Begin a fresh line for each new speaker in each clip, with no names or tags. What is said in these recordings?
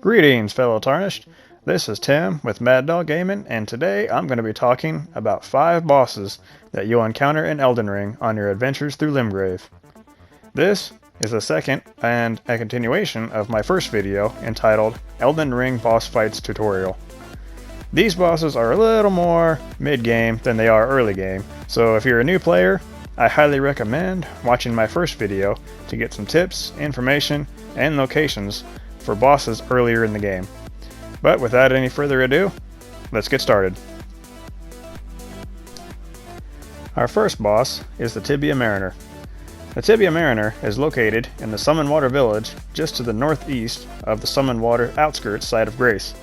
Greetings, fellow Tarnished. This is Tim with Mad Dog Gaming, and today I'm going to be talking about 5 bosses that you'll encounter in Elden Ring on your adventures through Limgrave. This is the second and a continuation of my first video entitled Elden Ring Boss Fights Tutorial. These bosses are a little more mid-game than they are early game, so if you're a new player, I highly recommend watching my first video to get some tips, information, and locations for bosses earlier in the game. But without any further ado, let's get started. Our first boss is the Tibia Mariner. The Tibia Mariner is located in the Summon Water Village just to the northeast of the Summon Water outskirts side of Grace.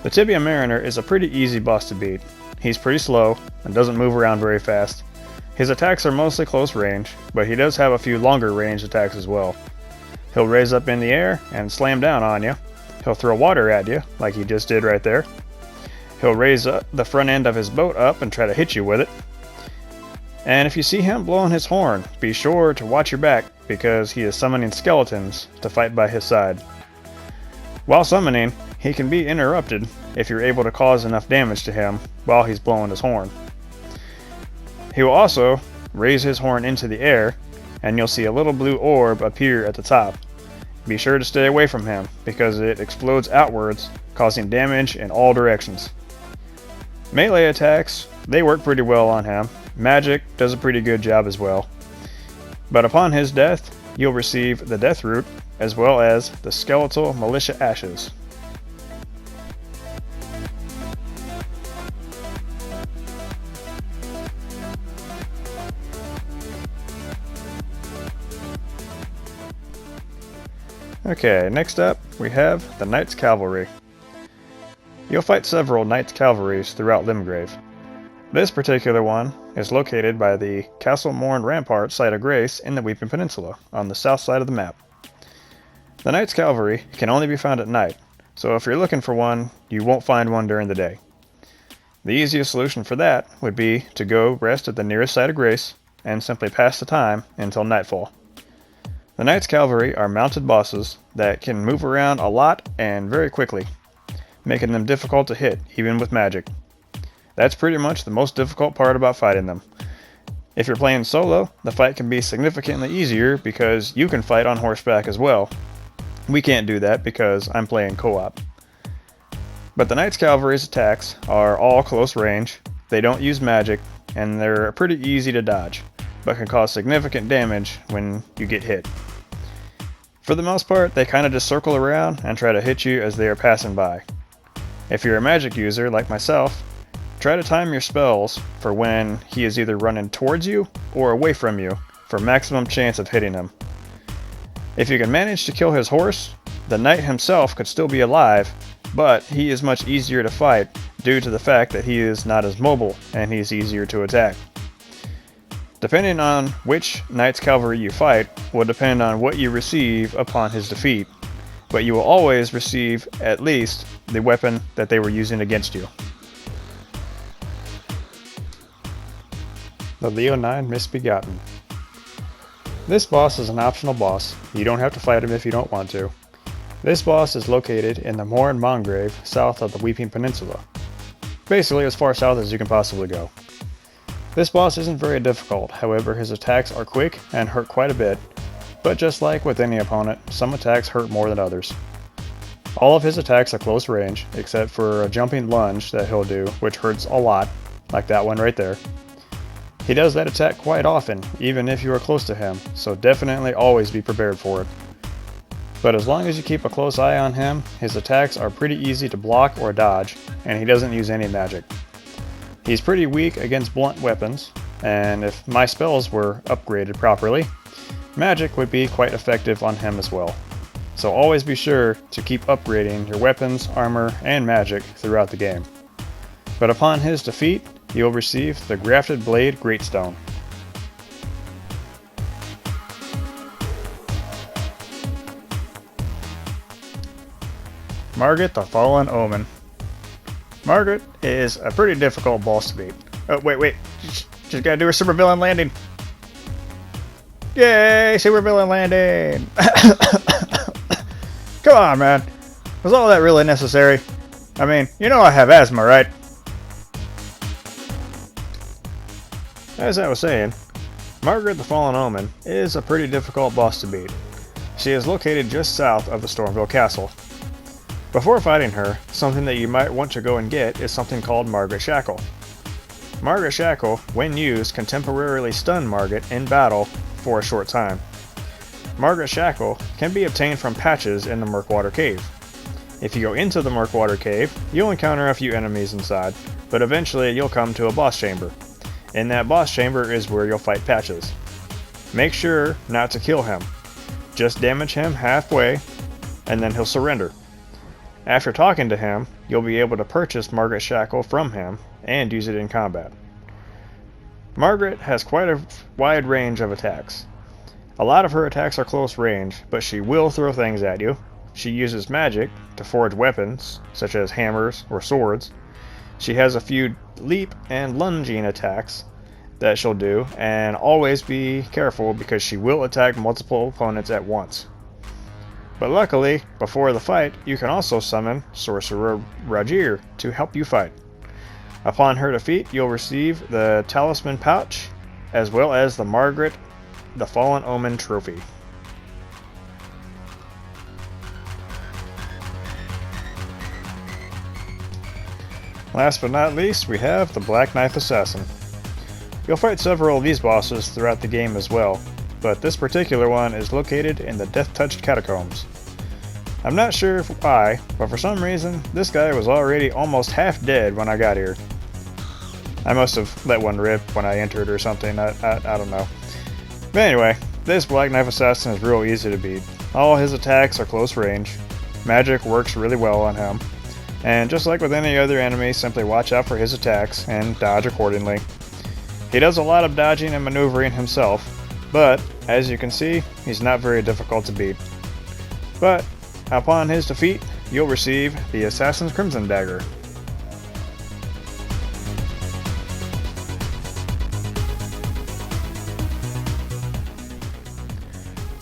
The Tibia Mariner is a pretty easy boss to beat. He's pretty slow and doesn't move around very fast. His attacks are mostly close range, but he does have a few longer range attacks as well. He'll raise up in the air and slam down on you. He'll throw water at you, like he just did right there. He'll raise up the front end of his boat up and try to hit you with it. And if you see him blowing his horn, be sure to watch your back because he is summoning skeletons to fight by his side. While summoning, he can be interrupted if you're able to cause enough damage to him while he's blowing his horn. He will also raise his horn into the air, and you'll see a little blue orb appear at the top. Be sure to stay away from him because it explodes outwards, causing damage in all directions. Melee attacks, they work pretty well on him. Magic does a pretty good job as well. But upon his death, you'll receive the Death Root as well as the Skeletal Militia Ashes. Okay, next up we have the Knights Cavalry. You'll fight several Knights Cavalries throughout Limgrave. This particular one is located by the Castle Morn Rampart site of Grace in the Weeping Peninsula on the south side of the map. The Knights Cavalry can only be found at night, so if you're looking for one, you won't find one during the day. The easiest solution for that would be to go rest at the nearest site of Grace and simply pass the time until nightfall. The Knights Cavalry are mounted bosses that can move around a lot and very quickly, making them difficult to hit even with magic. That's pretty much the most difficult part about fighting them. If you're playing solo, the fight can be significantly easier because you can fight on horseback as well. We can't do that because I'm playing co-op. But the Knights Cavalry's attacks are all close range, they don't use magic, and they're pretty easy to dodge, but can cause significant damage when you get hit. For the most part, they kind of just circle around and try to hit you as they are passing by. If you're a magic user like myself, try to time your spells for when he is either running towards you or away from you for maximum chance of hitting him. If you can manage to kill his horse, the knight himself could still be alive, but he is much easier to fight due to the fact that he is not as mobile and he's easier to attack. Depending on which Knights Cavalry you fight will depend on what you receive upon his defeat, but you will always receive at least the weapon that they were using against you. The Leonine Misbegotten. This boss is an optional boss. You don't have to fight him if you don't want to. This boss is located in the Morn Mongrave south of the Weeping Peninsula. Basically as far south as you can possibly go. This boss isn't very difficult, however his attacks are quick and hurt quite a bit, but just like with any opponent, some attacks hurt more than others. All of his attacks are close range, except for a jumping lunge that he'll do, which hurts a lot, like that one right there. He does that attack quite often, even if you are close to him, so definitely always be prepared for it. But as long as you keep a close eye on him, his attacks are pretty easy to block or dodge, and he doesn't use any magic. He's pretty weak against blunt weapons, and if my spells were upgraded properly, magic would be quite effective on him as well. So always be sure to keep upgrading your weapons, armor, and magic throughout the game. But upon his defeat, you'll receive the Grafted Blade Greatstone. Margaret the Fallen Omen. Margaret is a pretty difficult boss to beat. Oh, wait. Just gotta do a super villain landing. Yay, super villain landing! Come on, man. Was all that really necessary? I mean, you know I have asthma, right? As I was saying, Margaret the Fallen Omen is a pretty difficult boss to beat. She is located just south of the Stormville Castle. Before fighting her, something that you might want to go and get is something called Margaret Shackle. Margaret Shackle, when used, can temporarily stun Margaret in battle for a short time. Margaret Shackle can be obtained from patches in the Murkwater Cave. If you go into the Murkwater Cave, you'll encounter a few enemies inside, but eventually you'll come to a boss chamber. In that boss chamber is where you'll fight Patches. Make sure not to kill him. Just damage him halfway, and then he'll surrender. After talking to him, you'll be able to purchase Margaret Shackle from him and use it in combat. Margaret has quite a wide range of attacks. A lot of her attacks are close range, but she will throw things at you. She uses magic to forge weapons, such as hammers or swords. She has a few leap and lunging attacks that she'll do, and always be careful because she will attack multiple opponents at once. But luckily, before the fight, you can also summon Sorcerer Rajir to help you fight. Upon her defeat, you'll receive the Talisman Pouch, as well as the Margaret the Fallen Omen Trophy. Last but not least, we have the Black Knife Assassin. You'll fight several of these bosses throughout the game as well, but this particular one is located in the Death-Touched Catacombs. I'm not sure why, but for some reason, this guy was already almost half dead when I got here. I must have let one rip when I entered or something, I don't know. But anyway, this Black Knife Assassin is real easy to beat. All his attacks are close range, magic works really well on him, and just like with any other enemy, simply watch out for his attacks and dodge accordingly. He does a lot of dodging and maneuvering himself, but as you can see, he's not very difficult to beat. But upon his defeat, you'll receive the Assassin's Crimson Dagger.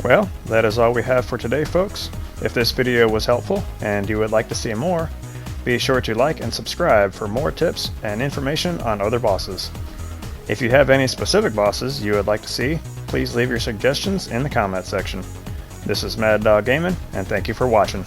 Well, that is all we have for today, folks. If this video was helpful and you would like to see more, be sure to like and subscribe for more tips and information on other bosses. If you have any specific bosses you would like to see, please leave your suggestions in the comment section. This is Mad Dog Gaming, and thank you for watching.